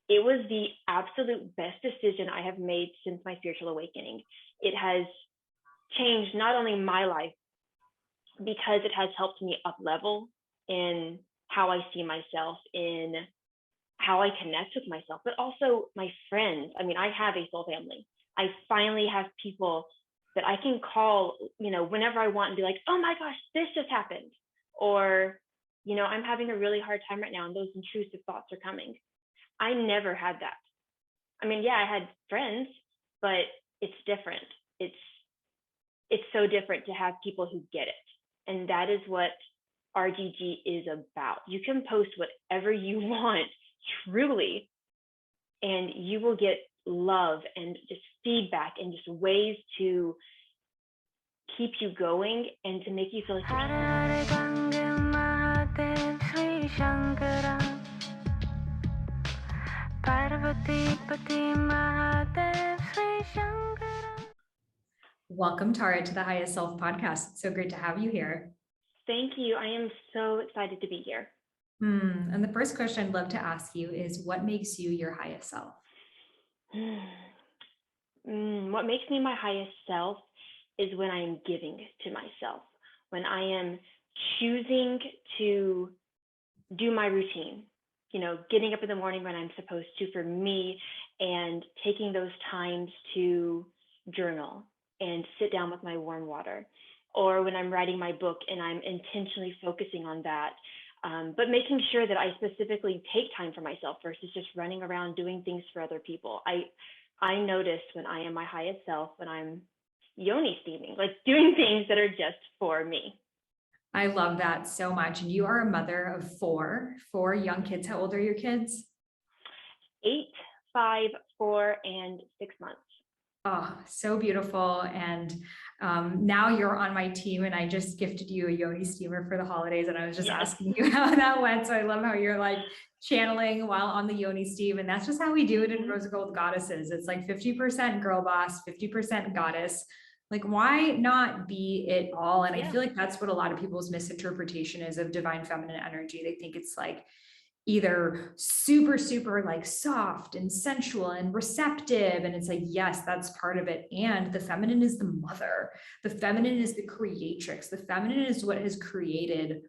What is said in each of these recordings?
It was the absolute best decision I have made since my spiritual awakening. It has changed not only my life, because it has helped me up level in how I see myself, in how I connect with myself, but also my friends. I mean, I have a soul family. I finally have people that I can call, whenever I want and be like, oh my gosh, this just happened. Or, I'm having a really hard time right now and those intrusive thoughts are coming. I never had that. I mean, yeah, I had friends, but it's different. It's so different to have people who get it. And that is what RGG is about. You can post whatever you want, truly, and you will get love and just feedback and just ways to keep you going and to make you feel like you're Welcome, Tara, to the Highest Self podcast. It's so great to have you here. Thank you. I am so excited to be here. And the first question I'd love to ask you is, what makes you your highest self? What makes me my highest self is when I am giving to myself, when I am choosing to do my routine, getting up in the morning when I'm supposed to for me, and taking those times to journal and sit down with my warm water, or when I'm writing my book and I'm intentionally focusing on that, but making sure that I specifically take time for myself versus just running around doing things for other people. I notice when I am my highest self, when I'm yoni steaming, like doing things that are just for me. I love that so much. And you are a mother of four young kids. How old are your kids? 8, 5, 4, and 6 months. Oh, so beautiful. And now you're on my team, and I just gifted you a yoni steamer for the holidays. And I was just asking you how that went. So I love how you're like channeling while on the yoni steam. And that's just how we do it in Rose Gold Goddesses. It's like 50% girl boss, 50% goddess. Like, why not be it all? And I feel like that's what a lot of people's misinterpretation is of divine feminine energy. They think it's like either super like soft and sensual and receptive. And it's like, yes, that's part of it. And the feminine is the mother. The feminine is the creatrix. The feminine is what has created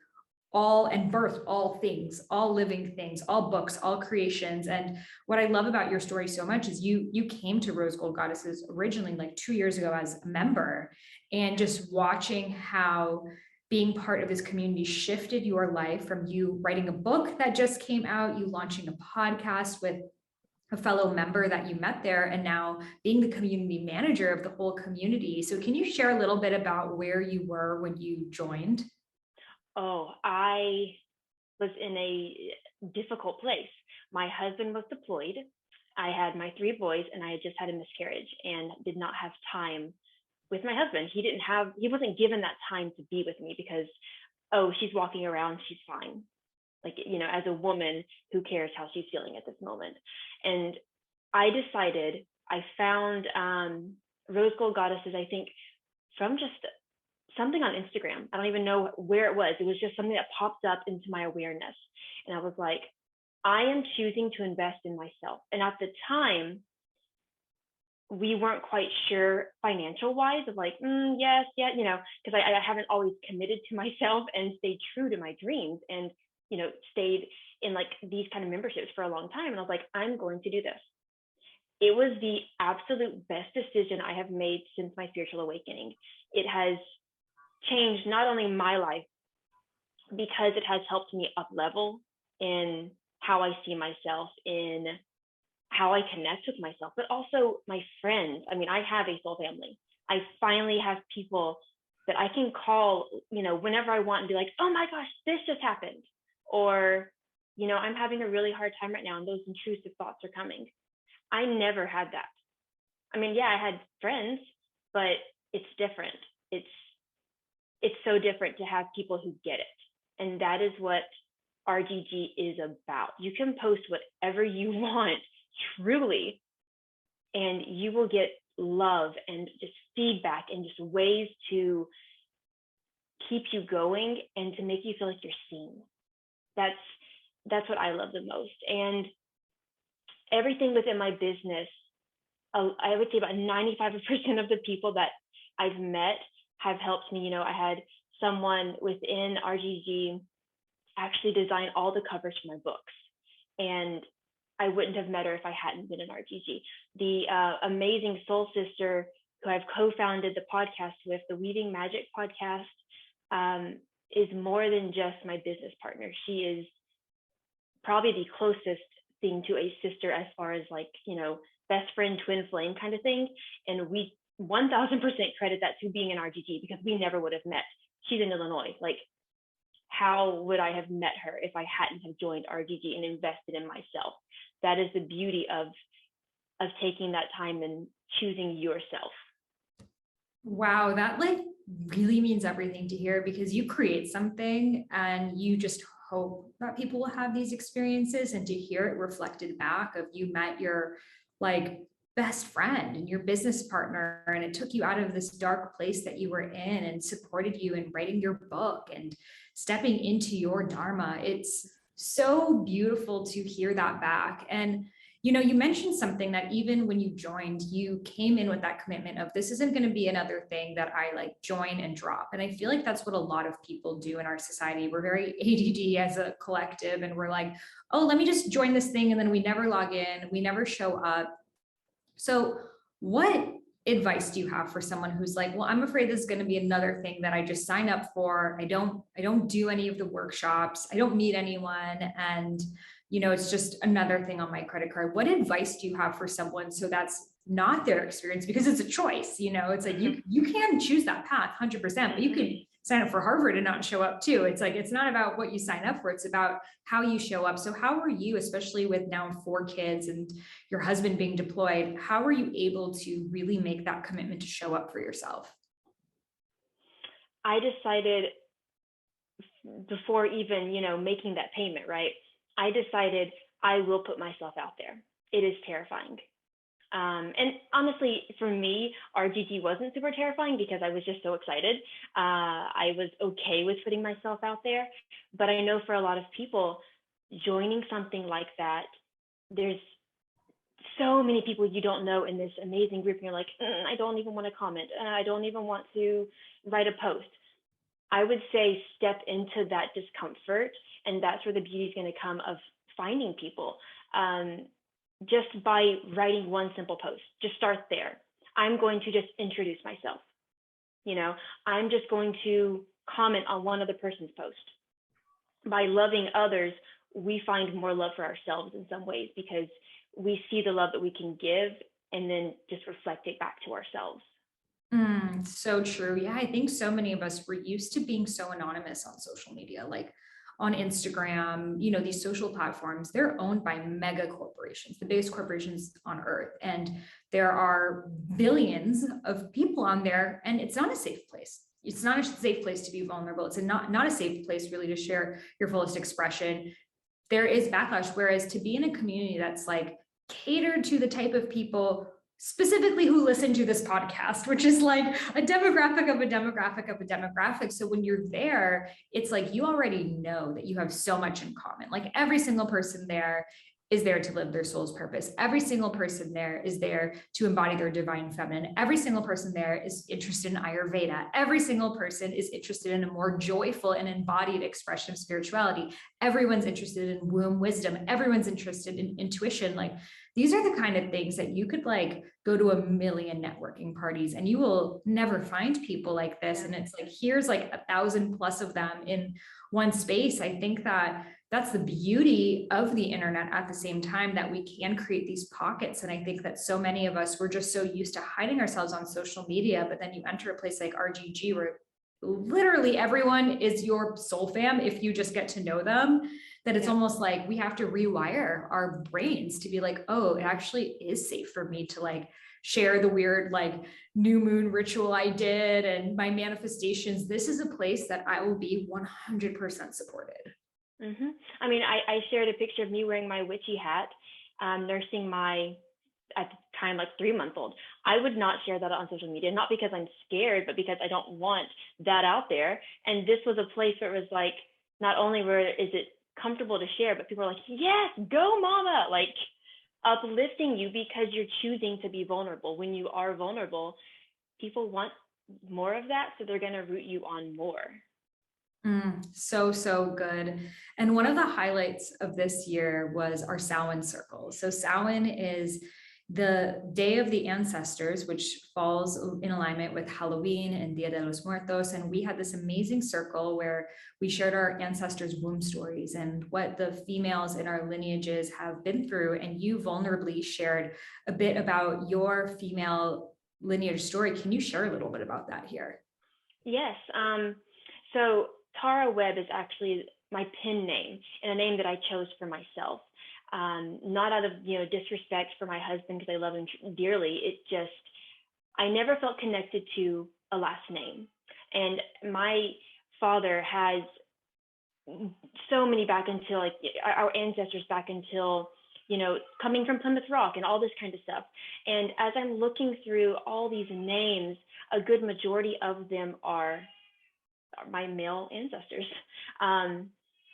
all and birthed all things, all living things, all books, all creations. And what I love about your story so much is you came to Rose Gold Goddesses originally like 2 years ago as a member, and just watching how being part of this community shifted your life, from you writing a book that just came out, you launching a podcast with a fellow member that you met there, and now being the community manager of the whole community. So can you share a little bit about where you were when you joined? Oh, I was in a difficult place. My husband was deployed. I had my 3 boys, and I had just had a miscarriage and did not have time with my husband. He wasn't given that time to be with me because, oh, she's walking around, she's fine. Like, as a woman, who cares how she's feeling at this moment? And I decided, I found Rose Gold Goddesses, I think, from just something on Instagram. I don't even know where it was. It was just something that popped up into my awareness. And I was like, I am choosing to invest in myself. And at the time, we weren't quite sure financial wise of like, yes, yeah, because I haven't always committed to myself and stayed true to my dreams, and, stayed in like these kind of memberships for a long time. And I was like, I'm going to do this. It was the absolute best decision I have made since my spiritual awakening. It has changed not only my life, because it has helped me up level in how I see myself, in how I connect with myself, but also my friends. I mean, I have a soul family. I finally have people that I can call, whenever I want and be like, oh my gosh, this just happened. Or, I'm having a really hard time right now and those intrusive thoughts are coming. I never had that. I mean, yeah, I had friends, but it's different. It's so different to have people who get it. And that is what RGG is about. You can post whatever you want, truly, and you will get love and just feedback and just ways to keep you going and to make you feel like you're seen. That's what I love the most. And everything within my business, I would say about 95% of the people that I've met have helped me. I had someone within RGG actually design all the covers for my books, and I wouldn't have met her if I hadn't been in RGG. The amazing soul sister who I've co-founded the podcast with, the Weaving Magic podcast, is more than just my business partner. She is probably the closest thing to a sister as far as best friend, twin flame kind of thing. And we 1000% credit that to being in RGG, because we never would have met. She's in Illinois. How would I have met her if I hadn't have joined RGG and invested in myself? That is the beauty of taking that time and choosing yourself. Wow, that really means everything to hear, because you create something and you just hope that people will have these experiences, and to hear it reflected back of you met your best friend and your business partner, and it took you out of this dark place that you were in and supported you in writing your book and stepping into your dharma. It's so beautiful to hear that back. And you mentioned something that even when you joined, you came in with that commitment of, this isn't going to be another thing that I join and drop. And I feel like that's what a lot of people do in our society. We're very ADD as a collective, and we're like, oh, let me just join this thing. And then we never log in, we never show up. So what advice do you have for someone who's like, well, I'm afraid this is going to be another thing that I just sign up for. I don't do any of the workshops. I don't meet anyone. And it's just another thing on my credit card. What advice do you have for someone so that's not their experience? Because it's a choice, it's like you can choose that path 100%, but you can sign up for Harvard and not show up too. It's it's not about what you sign up for, it's about how you show up. So how are you, especially with now 4 kids and your husband being deployed, how are you able to really make that commitment to show up for yourself? I decided before even, making that payment, right? I decided I will put myself out there. It is terrifying. And honestly, for me, RGG wasn't super terrifying because I was just so excited. I was okay with putting myself out there. But I know for a lot of people, joining something like that, there's so many people you don't know in this amazing group. And you're like, I don't even want to comment. I don't even want to write a post. I would say step into that discomfort. And that's where the beauty is going to come of finding people. Just by writing one simple post, just start there. I'm going to just introduce myself. I'm just going to comment on one other person's post. By loving others, we find more love for ourselves in some ways, because we see the love that we can give and then just reflect it back to ourselves. So true. Yeah, I think so many of us were used to being so anonymous on social media, on Instagram, these social platforms, they're owned by mega corporations, the biggest corporations on earth. And there are billions of people on there, and it's not a safe place. It's not a safe place to be vulnerable. It's not a safe place really to share your fullest expression. There is backlash. Whereas to be in a community that's catered to the type of people specifically who listen to this podcast, which is a demographic of a demographic of a demographic. So when you're there, it's you already know that you have so much in common. Every single person there is there to live their soul's purpose. Every single person there is there to embody their divine feminine. Every single person there is interested in Ayurveda. Every single person is interested in a more joyful and embodied expression of spirituality. Everyone's interested in womb wisdom. Everyone's interested in intuition. These are the kind of things that you could go to a million networking parties and you will never find people like this. And it's here's 1,000+ of them in one space. I think that that's the beauty of the internet at the same time, that we can create these pockets. And I think that so many of us, we're just so used to hiding ourselves on social media, but then you enter a place like RGG where literally everyone is your soul fam if you just get to know them, that it's almost we have to rewire our brains to be oh, it actually is safe for me to share the weird new moon ritual I did and my manifestations. This is a place that I will be 100% supported. Mm-hmm. I mean, I shared a picture of me wearing my witchy hat, nursing my, at the time, 3-month-old. I would not share that on social media, not because I'm scared, but because I don't want that out there. And this was a place where it was not only where is it comfortable to share, but people are yes, go mama. uplifting you because you're choosing to be vulnerable. When you are vulnerable, people want more of that, so they're going to root you on more. So good. And one of the highlights of this year was our Samhain circle. So Samhain is the Day of the Ancestors, which falls in alignment with Halloween and Dia de los Muertos. And we had this amazing circle where we shared our ancestors' womb stories and what the females in our lineages have been through. And you vulnerably shared a bit about your female lineage story. Can you share a little bit about that here? Yes. So Tara Webb is actually my pen name, and a name that I chose for myself. Not out of disrespect for my husband, because I love him dearly. It just, I never felt connected to a last name. And my father has so many back until like our ancestors back until coming from Plymouth Rock and all this kind of stuff. And as I'm looking through all these names, a good majority of them are my male ancestors.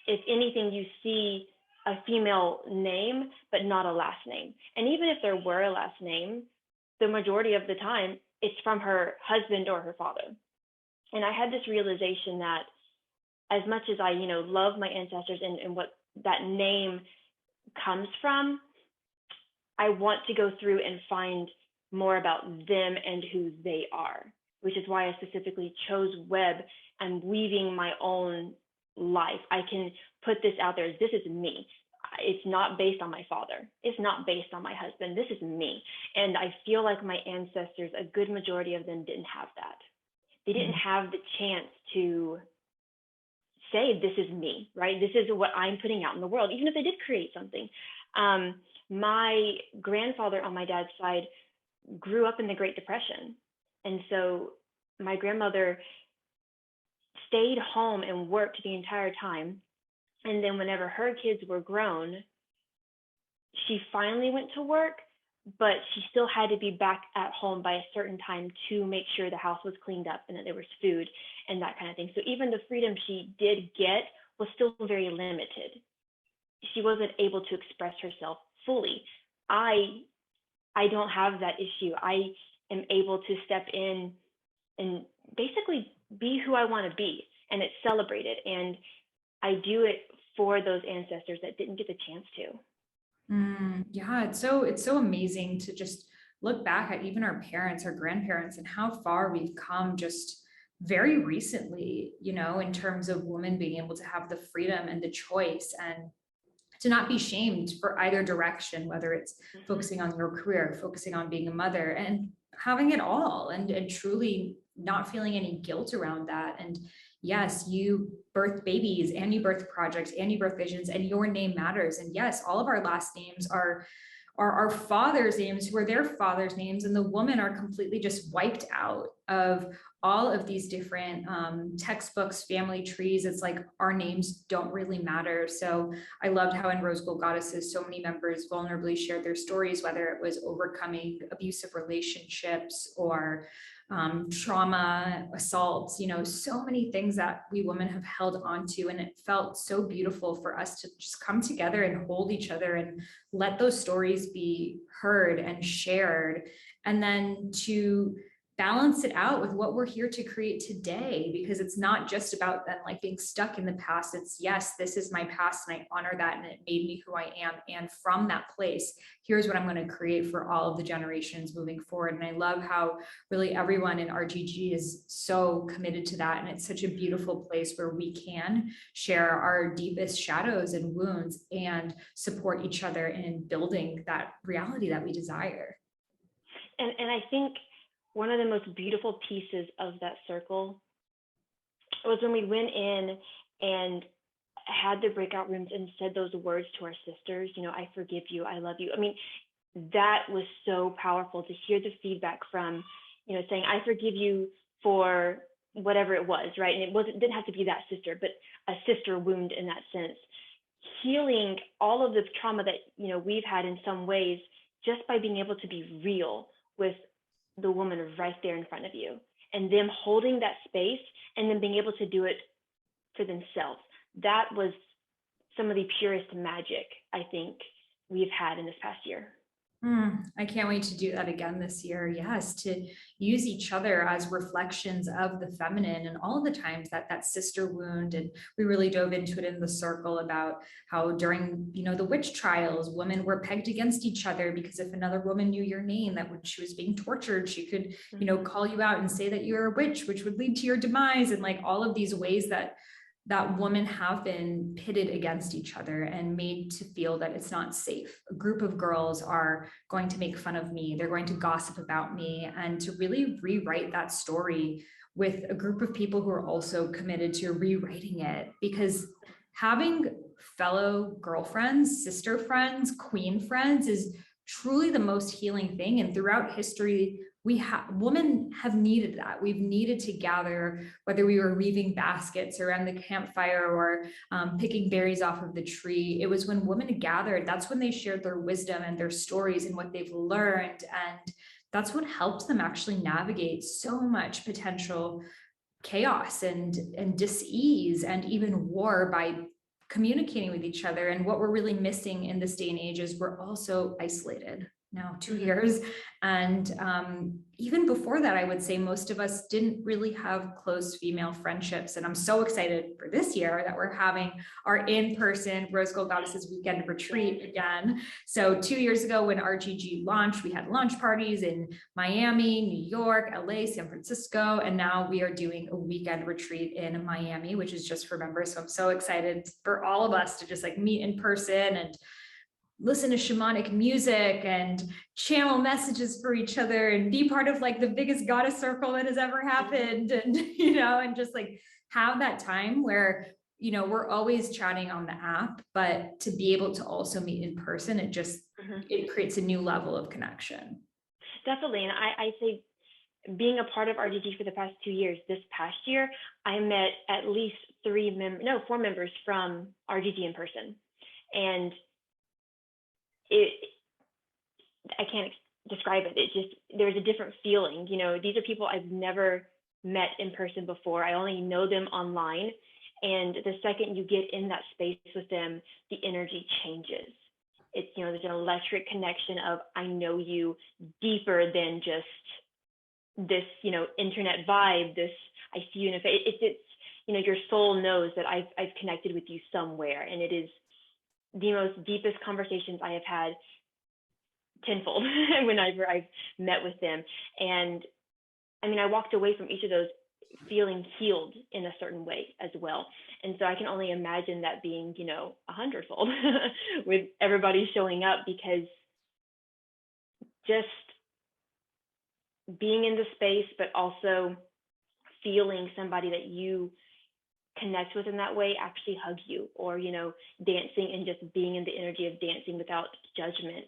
If anything, you see a female name, but not a last name. And even if there were a last name, the majority of the time, it's from her husband or her father. And I had this realization that as much as I, love my ancestors and what that name comes from, I want to go through and find more about them and who they are, which is why I specifically chose Webb. I'm weaving my own life. I can put this out there. This is me. It's not based on my father. It's not based on my husband. This is me. And I feel like my ancestors, a good majority of them didn't have that. They didn't have the chance to say, this is me, right? This is what I'm putting out in the world, even if they did create something. My grandfather on my dad's side grew up in the Great Depression. And so my grandmother stayed home and worked the entire time. And then whenever her kids were grown, she finally went to work, but she still had to be back at home by a certain time to make sure the house was cleaned up and that there was food and that kind of thing. So even the freedom she did get was still very limited. She wasn't able to express herself fully. I don't have that issue. I am able to step in and basically be who I want to be, and it's celebrated. And I do it for those ancestors that didn't get the chance to. Yeah, it's so amazing to just look back at even our parents, our grandparents, and how far we've come just very recently, in terms of women being able to have the freedom and the choice and to not be shamed for either direction, whether it's focusing on your career, focusing on being a mother, and having it all and truly not feeling any guilt around that. And yes, you birth babies and you birth projects and you birth visions and your name matters. And yes, all of our last names are our father's names who are their father's names, and the women are completely just wiped out of all of these different textbooks, family trees. It's like our names don't really matter. So I loved how in Rose Gold Goddesses, so many members vulnerably shared their stories, whether it was overcoming abusive relationships or trauma, assaults, so many things that we women have held on to. And it felt so beautiful for us to just come together and hold each other and let those stories be heard and shared. And then to balance it out with what we're here to create today, because it's not just about them like being stuck in the past. It's, yes, this is my past and I honor that and it made me who I am. And from that place, here's what I'm going to create for all of the generations moving forward. And I love how really everyone in RGG is so committed to that. And it's such a beautiful place where we can share our deepest shadows and wounds and support each other in building that reality that we desire. And I think one of the most beautiful pieces of that circle was when we went in and had the breakout rooms and said those words to our sisters, I forgive you, I love you. I mean, that was so powerful to hear the feedback from, saying, I forgive you for whatever it was, right? And it didn't have to be that sister, but a sister wound in that sense. Healing all of the trauma that, we've had in some ways, just by being able to be real with the woman right there in front of you, and them holding that space and then being able to do it for themselves. That was some of the purest magic I think we've had in this past year. I can't wait to do that again this year. Yes, to use each other as reflections of the feminine and all the times that that sister wound. And we really dove into it in the circle about how during, the witch trials, women were pegged against each other because if another woman knew your name, that when she was being tortured, she could, call you out and say that you're a witch, which would lead to your demise. And like all of these ways that women have been pitted against each other and made to feel that it's not safe. A group of girls are going to make fun of me. They're going to gossip about me, and to really rewrite that story with a group of people who are also committed to rewriting it, because having fellow girlfriends, sister friends, queen friends is truly the most healing thing. And throughout history, women have needed that. We've needed to gather, whether we were weaving baskets around the campfire or picking berries off of the tree. It was when women gathered, that's when they shared their wisdom and their stories and what they've learned. And that's what helped them actually navigate so much potential chaos and dis-ease and even war by communicating with each other. And what we're really missing in this day and age is we're also isolated now 2 years. And even before that, I would say most of us didn't really have close female friendships. And I'm so excited for this year that we're having our in-person Rose Gold Goddesses weekend retreat again. So 2 years ago when RGG launched, we had launch parties in Miami, New York, LA, San Francisco, and now we are doing a weekend retreat in Miami, which is just for members. So I'm so excited for all of us to just like meet in person and listen to shamanic music and channel messages for each other and be part of like the biggest goddess circle that has ever happened. And, and just like have that time where, we're always chatting on the app, but to be able to also meet in person, it just, it creates a new level of connection. Definitely. And I say being a part of RGG for the past 2 years, this past year, I met at least 4 members from RGG in person. And I can't describe it. It just, there's a different feeling. These are people I've never met in person before. I only know them online. And the second you get in that space with them, the energy changes. It's, there's an electric connection of, I know you deeper than just this, internet vibe, this, I see you in a face. It's, your soul knows that I've connected with you somewhere. And it is the most deepest conversations I have had tenfold whenever I've met with them. And I mean, I walked away from each of those feeling healed in a certain way as well. And so I can only imagine that being, 100-fold with everybody showing up, because just being in the space, but also feeling somebody that you connect with in that way actually hug you, or dancing and just being in the energy of dancing without judgment,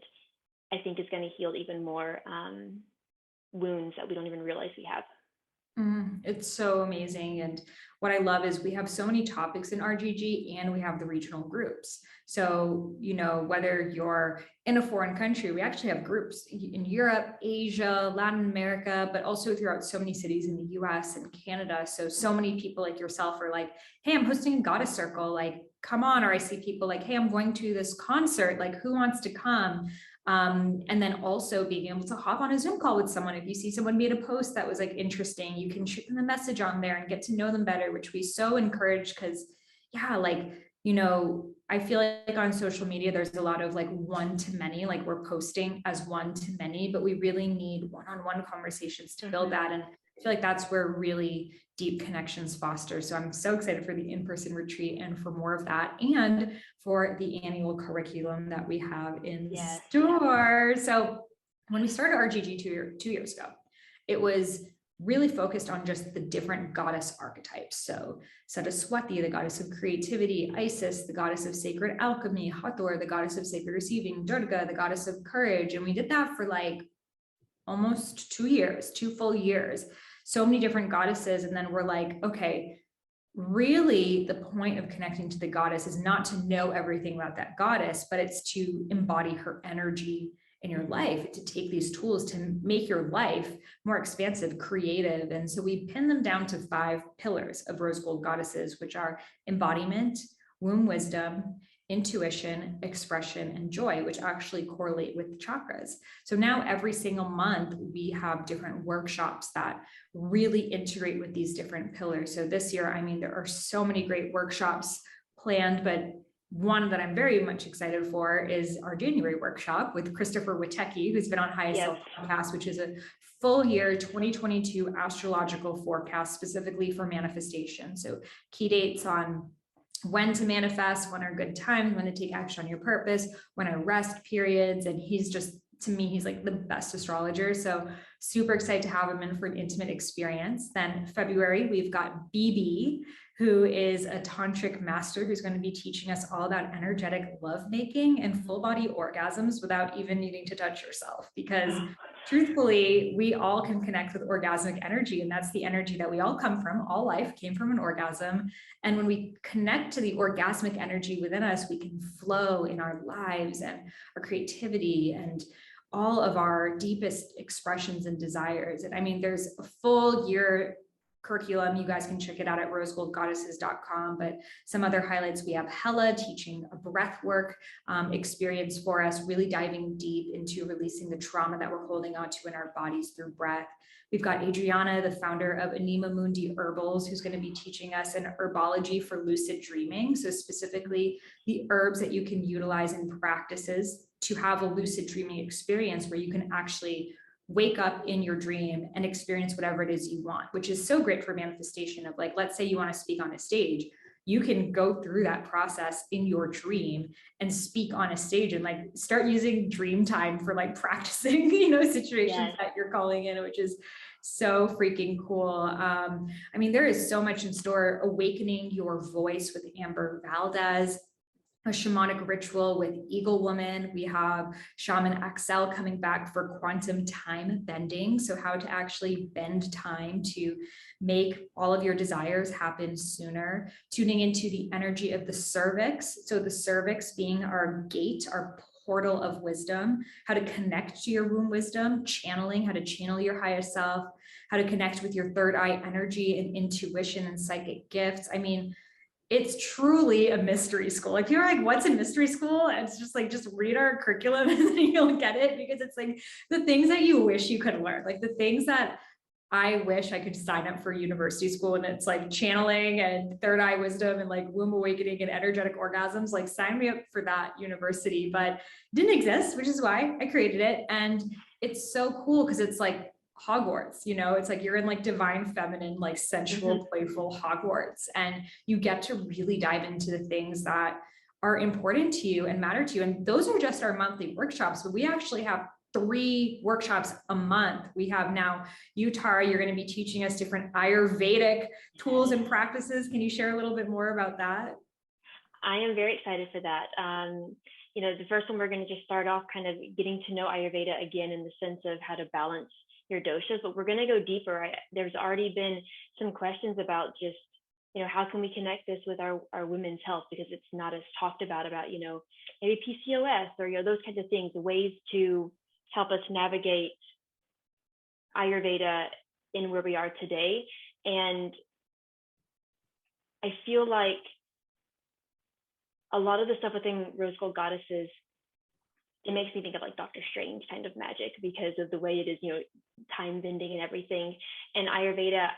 I think is going to heal even more wounds that we don't even realize we have. It's so amazing. And what I love is we have so many topics in RGG and we have the regional groups. So, whether you're in a foreign country, we actually have groups in Europe, Asia, Latin America, but also throughout so many cities in the US and Canada. So many people like yourself are like, hey, I'm hosting a goddess circle, like, come on. Or I see people like, hey, I'm going to this concert, like, who wants to come? And then also being able to hop on a Zoom call with someone. If you see someone made a post that was like interesting, you can shoot them a message on there and get to know them better, which we so encourage. Because I feel like on social media, there's a lot of like one-to-many, like we're posting as one-to-many, but we really need one-on-one conversations to build that. And I feel like that's where really deep connections foster. So I'm so excited for the in-person retreat and for more of that, and for the annual curriculum that we have in store. So when we started RGG 2 years ago, it was really focused on just the different goddess archetypes. So Saraswati, the goddess of creativity; Isis, the goddess of sacred alchemy; Hathor, the goddess of sacred receiving; Durga, the goddess of courage. And we did that for like almost 2 years, 2 full years, so many different goddesses. And then we're like, okay, really the point of connecting to the goddess is not to know everything about that goddess, but it's to embody her energy in your life, to take these tools to make your life more expansive, creative. And so we pin them down to 5 pillars of Rose Gold Goddesses, which are embodiment, womb wisdom, intuition, expression, and joy, which actually correlate with the chakras. So now every single month, we have different workshops that really integrate with these different pillars. So this year, I mean, there are so many great workshops planned, but one that I'm very much excited for is our January workshop with Christopher Witecki, who's been on Highest Self podcast, which is a full year 2022 astrological forecast specifically for manifestation. So key dates on when to manifest, when are good times, when to take action on your purpose, when are rest periods. And he's just, to me, he's like the best astrologer. So super excited to have him in for an intimate experience. Then February, we've got BB, who is a tantric master who's going to be teaching us all about energetic lovemaking and full body orgasms without even needing to touch yourself. Because truthfully, we all can connect with orgasmic energy, and that's the energy that we all come from. All life came from an orgasm. And when we connect to the orgasmic energy within us, we can flow in our lives and our creativity and all of our deepest expressions and desires. And I mean, there's a full year curriculum. You guys can check it out at rosegoldgoddesses.com. But some other highlights, we have Hella teaching a breath work experience for us, really diving deep into releasing the trauma that we're holding onto in our bodies through breath. We've got Adriana, the founder of Anima Mundi Herbals, who's going to be teaching us an herbology for lucid dreaming. So specifically the herbs that you can utilize in practices to have a lucid dreaming experience where you can actually wake up in your dream and experience whatever it is you want, which is so great for manifestation of, like, let's say you want to speak on a stage, you can go through that process in your dream and speak on a stage and like start using dream time for like practicing, situations that you're calling in, which is so freaking cool. I mean, there is so much in store. Awakening Your Voice with Amber Valdez, a shamanic ritual with Eagle Woman. We have Shaman Axel coming back for quantum time bending. So how to actually bend time to make all of your desires happen sooner. Tuning into the energy of the cervix. So the cervix being our gate, our portal of wisdom, how to connect to your womb wisdom, channeling, how to channel your highest self, how to connect with your third eye energy and intuition and psychic gifts. I mean, it's truly a mystery school. Like, you're like, what's a mystery school? And it's just like, just read our curriculum and then you'll get it, because it's like the things that you wish you could learn, like the things that I wish I could sign up for university school, and it's like channeling and third eye wisdom and like womb awakening and energetic orgasms, like sign me up for that university, but it didn't exist, which is why I created it. And it's so cool because it's like Hogwarts, it's like you're in like divine feminine, like sensual, playful Hogwarts, and you get to really dive into the things that are important to you and matter to you. And those are just our monthly workshops, but we actually have 3 workshops a month. We have now you, Tara, you're going to be teaching us different Ayurvedic tools and practices. Can you share a little bit more about that? I am very excited for that. The first one, we're going to just start off kind of getting to know Ayurveda again in the sense of how to balance your doshas, but we're going to go deeper. There's already been some questions about just, how can we connect this with our women's health, because it's not as talked about, maybe PCOS or, those kinds of things, ways to help us navigate Ayurveda in where we are today. And I feel like a lot of the stuff within Rose Gold Goddesses, it makes me think of like Dr. Strange kind of magic because of the way it is, time bending and everything. And Ayurveda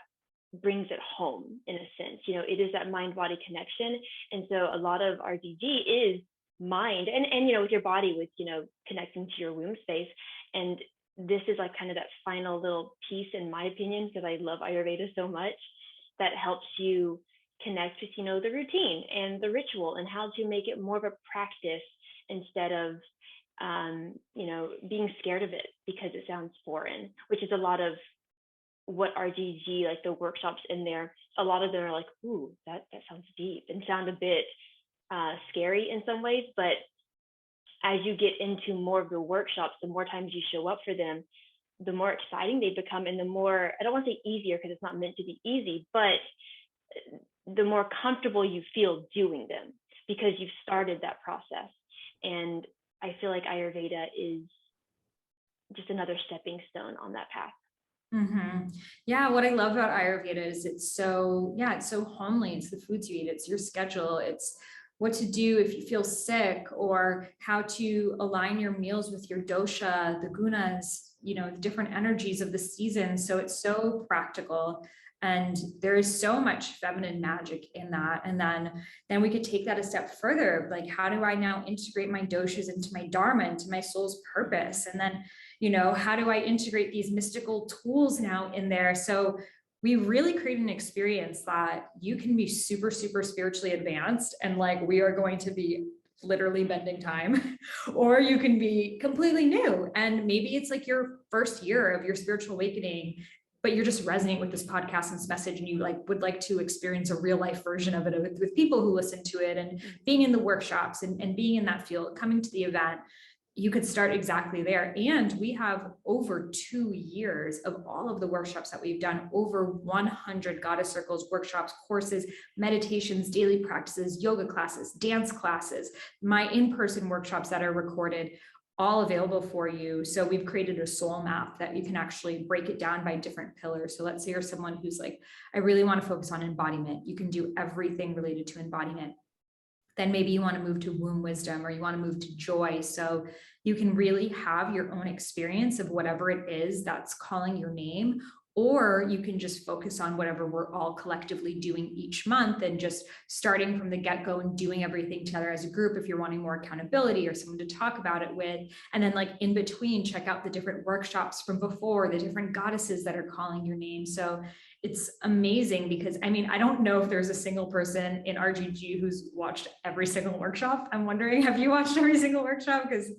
brings it home in a sense. It is that mind body connection. And so a lot of RGG is mind and with your body, with, connecting to your womb space. And this is like kind of that final little piece, in my opinion, because I love Ayurveda so much, that helps you connect with, the routine and the ritual and how to make it more of a practice instead of being scared of it because it sounds foreign, which is a lot of what RGG, like the workshops in there, a lot of them are like, ooh, that sounds deep and sound a bit scary in some ways. But as you get into more of the workshops, the more times you show up for them, the more exciting they become, and the more, I don't want to say easier because it's not meant to be easy, but the more comfortable you feel doing them because you've started that process. And I feel like Ayurveda is just another stepping stone on that path. Yeah, what I love about Ayurveda is it's so homely. It's the foods you eat, it's your schedule, it's what to do if you feel sick, or how to align your meals with your dosha, the gunas, you know, the different energies of the season. So it's so practical. And there is so much feminine magic in that. And then we could take that a step further. Like, how do I now integrate my doshas into my dharma, into my soul's purpose? And then, you know, how do I integrate these mystical tools now in there? So we really create an experience that you can be super, super spiritually advanced, and like, we are going to be literally bending time, or you can be completely new. And maybe it's like your first year of your spiritual awakening, but you're just resonating with this podcast and this message, and you like would like to experience a real life version of it with people who listen to it, and being in the workshops and being in that field, coming to the event. You could start exactly there. And we have over 2 years of all of the workshops that we've done, over 100 goddess circles, workshops, courses, meditations, daily practices, yoga classes, dance classes, my in-person workshops that are recorded, all available for you. So we've created a soul map that you can actually break it down by different pillars. So let's say you're someone who's like, I really want to focus on embodiment. You can do everything related to embodiment. Then maybe you want to move to womb wisdom, or you want to move to joy. So you can really have your own experience of whatever it is that's calling your name, or you can just focus on whatever we're all collectively doing each month, and just starting from the get-go and doing everything together as a group if you're wanting more accountability or someone to talk about it with. And then like in between, check out the different workshops from before, the different goddesses that are calling your name. So it's amazing, because I mean, I don't know if there's a single person in RGG who's watched every single workshop. I'm wondering, have you watched every single workshop? Because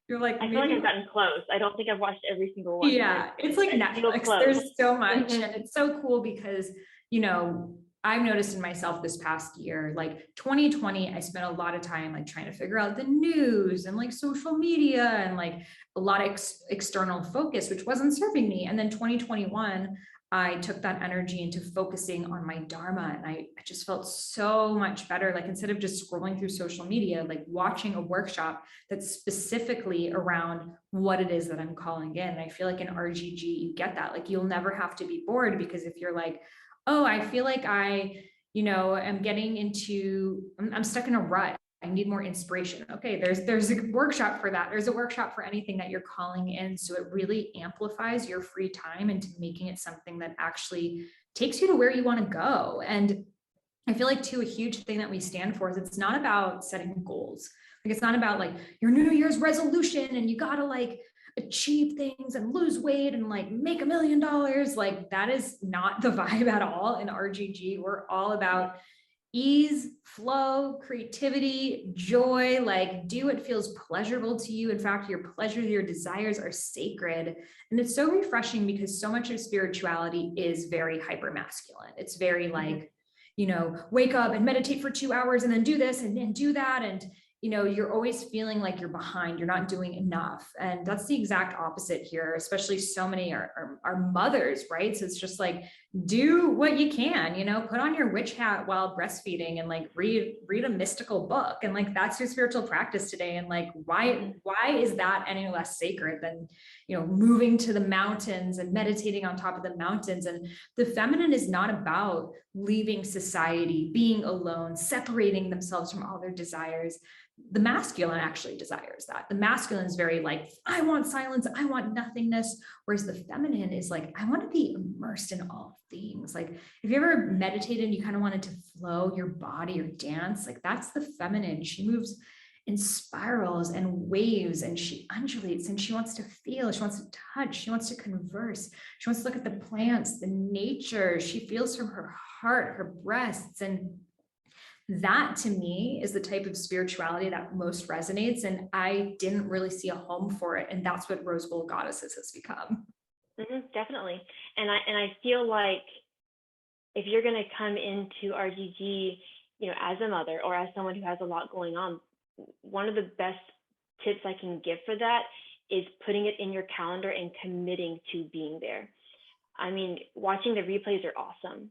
you're like, I feel like I've gotten close. I don't think I've watched every single one. Yeah, it's like Netflix. There's so much, and it's so cool because, you know, I've noticed in myself this past year, like 2020, I spent a lot of time like trying to figure out the news and like social media and like a lot of external focus, which wasn't serving me. And then 2021, I took that energy into focusing on my dharma, and I just felt so much better. Like, instead of just scrolling through social media, like watching a workshop that's specifically around what it is that I'm calling in. And I feel like in RGG, you get that. Like, you'll never have to be bored, because if you're like, oh, I feel like I'm getting into, I'm stuck in a rut, I need more inspiration. Okay, there's a workshop for that. There's a workshop for anything that you're calling in. So it really amplifies your free time into making it something that actually takes you to where you want to go. And I feel like too, a huge thing that we stand for is it's not about setting goals. Like, it's not about like your New Year's resolution and you gotta like achieve things and lose weight and like make $1 million. Like, that is not the vibe at all in RGG. We're all about ease, flow, creativity, joy. Like, do what feels pleasurable to you. In fact, your pleasures, your desires are sacred. And it's so refreshing, because so much of spirituality is very hyper masculine. It's very like, you know, wake up and meditate for 2 hours and then do this and do that. And, you know, you're always feeling like you're behind, you're not doing enough. And that's the exact opposite here, especially so many are mothers, right? So it's just like, do what you can, you know, put on your witch hat while breastfeeding and like read a mystical book. And like, that's your spiritual practice today. And like, why is that any less sacred than, you know, moving to the mountains and meditating on top of the mountains? And the feminine is not about leaving society, being alone, separating themselves from all their desires. The masculine actually desires that. The masculine is very like, I want silence, I want nothingness. Whereas the feminine is like, I want to be immersed in all things. Like, if you ever meditated and you kind of wanted to flow your body or dance, like, that's the feminine. She moves in spirals and waves, and she undulates, and she wants to feel, she wants to touch, she wants to converse, she wants to look at the plants, the nature. She feels from her heart, her breasts. And that to me is the type of spirituality that most resonates. And I didn't really see a home for it. And that's what Rose Gold Goddesses has become. Definitely. And I feel like if you're going to come into RGG, you know, as a mother or as someone who has a lot going on, one of the best tips I can give for that is putting it in your calendar and committing to being there. I mean, watching the replays are awesome,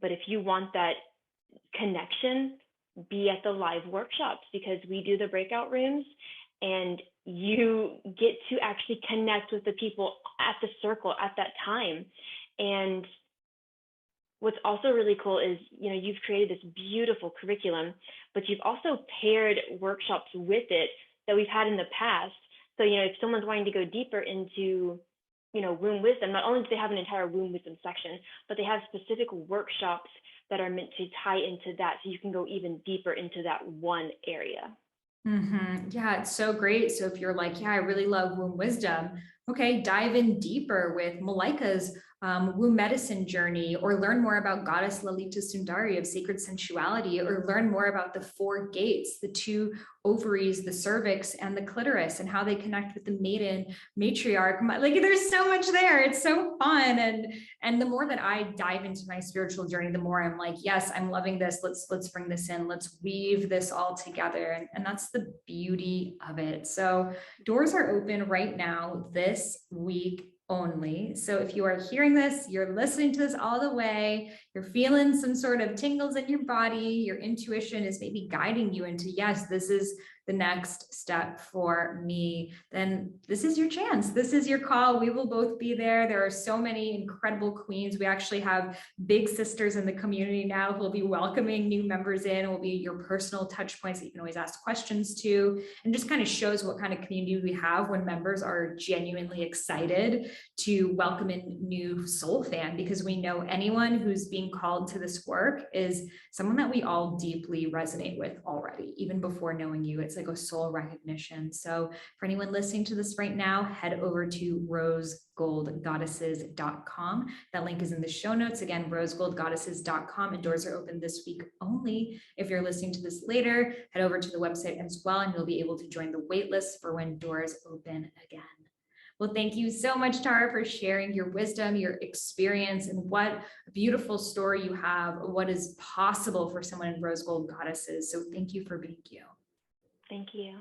but if you want that connection, be at the live workshops, because we do the breakout rooms and you get to actually connect with the people at the circle at that time. And what's also really cool is, you've created this beautiful curriculum, but you've also paired workshops with it that we've had in the past. So, if someone's wanting to go deeper into, womb wisdom, not only do they have an entire womb wisdom section, but they have specific workshops that are meant to tie into that, so you can go even deeper into that one area. Yeah, it's so great. So if you're like, yeah, I really love womb wisdom, okay, dive in deeper with Malika's womb medicine journey, or learn more about Goddess Lalita Sundari of sacred sensuality, or learn more about the four gates, the two ovaries, the cervix, and the clitoris, and how they connect with the maiden matriarch. Like, there's so much there. It's so fun. And the more that I dive into my spiritual journey, the more I'm like, yes, I'm loving this. Let's bring this in. Let's weave this all together. And that's the beauty of it. So doors are open right now this week only. So if you are hearing this, you're listening to this all the way, you're feeling some sort of tingles in your body, your intuition is maybe guiding you into, yes, this is the next step for me, then this is your chance. This is your call. We will both be there. There are so many incredible queens. We actually have big sisters in the community now who will be welcoming new members in, will be your personal touch points that you can always ask questions to, and just kind of shows what kind of community we have when members are genuinely excited to welcome in new soul fan, because we know anyone who's being called to this work is someone that we all deeply resonate with already, even before knowing you. It's like a soul recognition. So for anyone listening to this right now, head over to rosegoldgoddesses.com. That link is in the show notes. Again, rosegoldgoddesses.com, and doors are open this week only. If you're listening to this later, head over to the website as well, and you'll be able to join the wait list for when doors open again. Well, thank you so much, Tara, for sharing your wisdom, your experience, and what a beautiful story you have, what is possible for someone in Rose Gold Goddesses. So thank you for being you. Thank you.